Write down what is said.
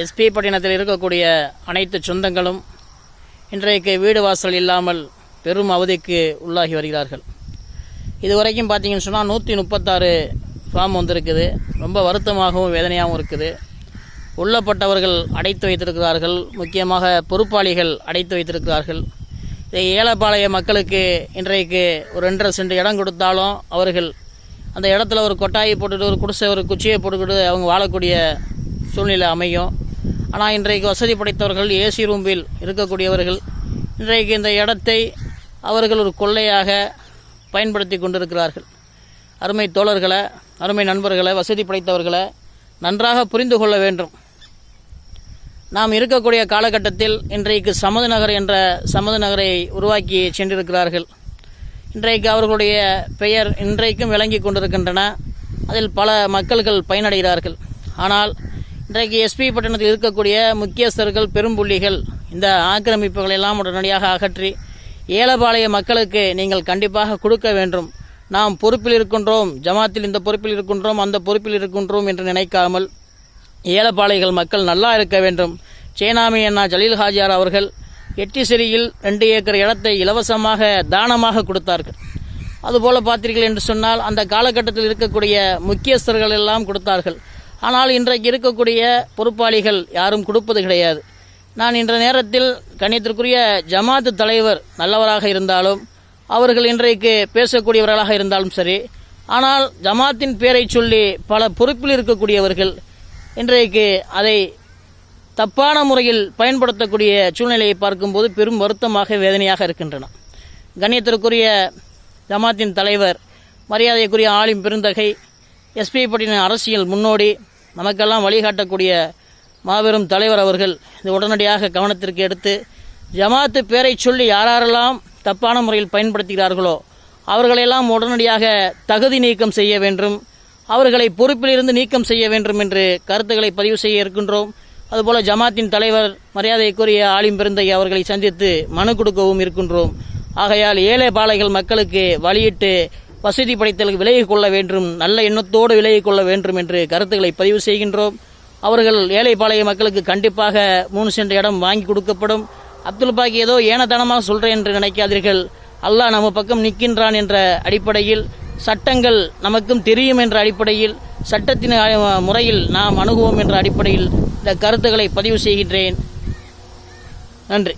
SP பட்டினத்தில் இருக்கக்கூடிய அனைத்து சொந்தங்களும் இன்றைக்கு வீடு வாசல் இல்லாமல் பெரும் அவதிக்கு உள்ளாகி வருகிறார்கள். இதுவரைக்கும் பார்த்தீங்கன்னு சொன்னால் 136 ஃபார்ம் வந்திருக்குது. ரொம்ப வருத்தமாகவும் வேதனையாகவும் இருக்குது. உள்ளப்பட்டவர்கள் அடைத்து வைத்திருக்கிறார்கள். முக்கியமாக பொறுப்பாளிகள் அடைத்து வைத்திருக்கிறார்கள். இதை ஏலப்பாளைய மக்களுக்கு இன்றைக்கு ஒரு 2.5 சென்ட் இடம் கொடுத்தாலும் அவர்கள் அந்த இடத்துல ஒரு கொட்டாயை போட்டுட்டு ஒரு குடிசை ஒரு குச்சியை போட்டுக்கிட்டு அவங்க வாழக்கூடிய சூழ்நிலை அமையும். ஆனால் இன்றைக்கு வசதி படைத்தவர்கள் ஏசி ரூம்பில் இருக்கக்கூடியவர்கள் இன்றைக்கு இந்த இடத்தை அவர்கள் ஒரு கொள்ளையாக பயன்படுத்தி கொண்டிருக்கிறார்கள். அருமை தோழர்களை, அருமை நண்பர்களை, வசதி படைத்தவர்களை நன்றாக புரிந்து கொள்ள வேண்டும். நாம் இருக்கக்கூடிய காலகட்டத்தில் இன்றைக்கு சமது நகர் என்ற சமது நகரை உருவாக்கி சென்றிருக்கிறார்கள். இன்றைக்கு அவர்களுடைய பெயர் இன்றைக்கும் விளங்கி கொண்டிருக்கின்றன. அதில் பல மக்கள்கள் பயனடைகிறார்கள். ஆனால் இன்றைக்கு எஸ்பி பட்டணத்தில் இருக்கக்கூடிய முக்கியஸ்தர்கள், பெரும்புள்ளிகள் இந்த ஆக்கிரமிப்புகளை எல்லாம் உடனடியாக அகற்றி ஏலப்பாளைய மக்களுக்கு நீங்கள் கண்டிப்பாக கொடுக்க வேண்டும். நாம் பொறுப்பில் இருக்கின்றோம், ஜமாத்தில் இந்த பொறுப்பில் இருக்கின்றோம், அந்த பொறுப்பில் இருக்கின்றோம் என்று நினைக்காமல் ஏலப்பாளையர்கள் மக்கள் நல்லா இருக்க வேண்டும். சேனாமி அண்ணா ஜலீல் ஹாஜியார் அவர்கள் எட்டிசிறியில் 2 ஏக்கர் இடத்தை இலவசமாக தானமாக கொடுத்தார்கள். அதுபோல பார்த்தீர்கள் என்று சொன்னால் அந்த காலகட்டத்தில் இருக்கக்கூடிய முக்கியஸ்தர்கள் எல்லாம் கொடுத்தார்கள். ஆனால் இன்றைக்கு இருக்கக்கூடிய பொறுப்பாளிகள் யாரும் கொடுப்பது கிடையாது. நான் இன்ற நேரத்தில் கண்ணியத்திற்குரிய ஜமாத்து தலைவர் நல்லவராக இருந்தாலும் அவர்கள் இன்றைக்கு பேசக்கூடியவர்களாக இருந்தாலும் சரி, ஆனால் ஜமாத்தின் பேரை சொல்லி பல பொறுப்பில் இருக்கக்கூடியவர்கள் இன்றைக்கு அதை தப்பான முறையில் பயன்படுத்தக்கூடிய சூழ்நிலையை பார்க்கும்போது பெரும் வருத்தமாக வேதனையாக இருக்கின்றன. கண்ணியத்திற்குரிய ஜமாத்தின் தலைவர், மரியாதைக்குரிய ஆலிம் பெருந்தகை, எஸ்பி பட்டின அரசியல் முன்னோடி, நமக்கெல்லாம் வழிகாட்டக்கூடிய மாபெரும் தலைவர் அவர்கள் இது உடனடியாக கவனத்திற்கு எடுத்து ஜமாத்து பேரை சொல்லி யாரெல்லாம் தப்பான முறையில் பயன்படுத்துகிறார்களோ அவர்களெல்லாம் உடனடியாக தகுதி நீக்கம் செய்ய வேண்டும், அவர்களை பொறுப்பிலிருந்து நீக்கம் செய்ய வேண்டும் என்று கருத்துக்களை பதிவு செய்ய இருக்கின்றோம். அதுபோல ஜமாத்தின் தலைவர் மரியாதைக்குரிய ஆலிம் பெருந்தகை அவர்களை சந்தித்து மனு கொடுக்கவும் இருக்கின்றோம். ஆகையால் ஏழைப்பாளைகள் மக்களுக்கு வழியிட்டு வசதி படைத்தலுக்கு விலகிக் கொள்ள வேண்டும், நல்ல எண்ணத்தோடு விலகிக் கொள்ள வேண்டும் என்று கருத்துக்களை பதிவு செய்கின்றோம். அவர்கள் ஏழைப்பாளைய மக்களுக்கு கண்டிப்பாக 3 சென்ட் இடம் வாங்கி கொடுக்கப்படும். அப்துல் பாக்கி ஏதோ ஏனத்தனமாக சொல்றேன் என்று நினைக்காதீர்கள். அல்லாஹ் நம்ம பக்கம் நிற்கின்றான் என்ற அடிப்படையில், சட்டங்கள் நமக்கும் தெரியும் என்ற அடிப்படையில், சட்டத்தின் முறையில் நாம் அணுகுவோம் என்ற அடிப்படையில் இந்த கருத்துக்களை பதிவு செய்கின்றேன். நன்றி.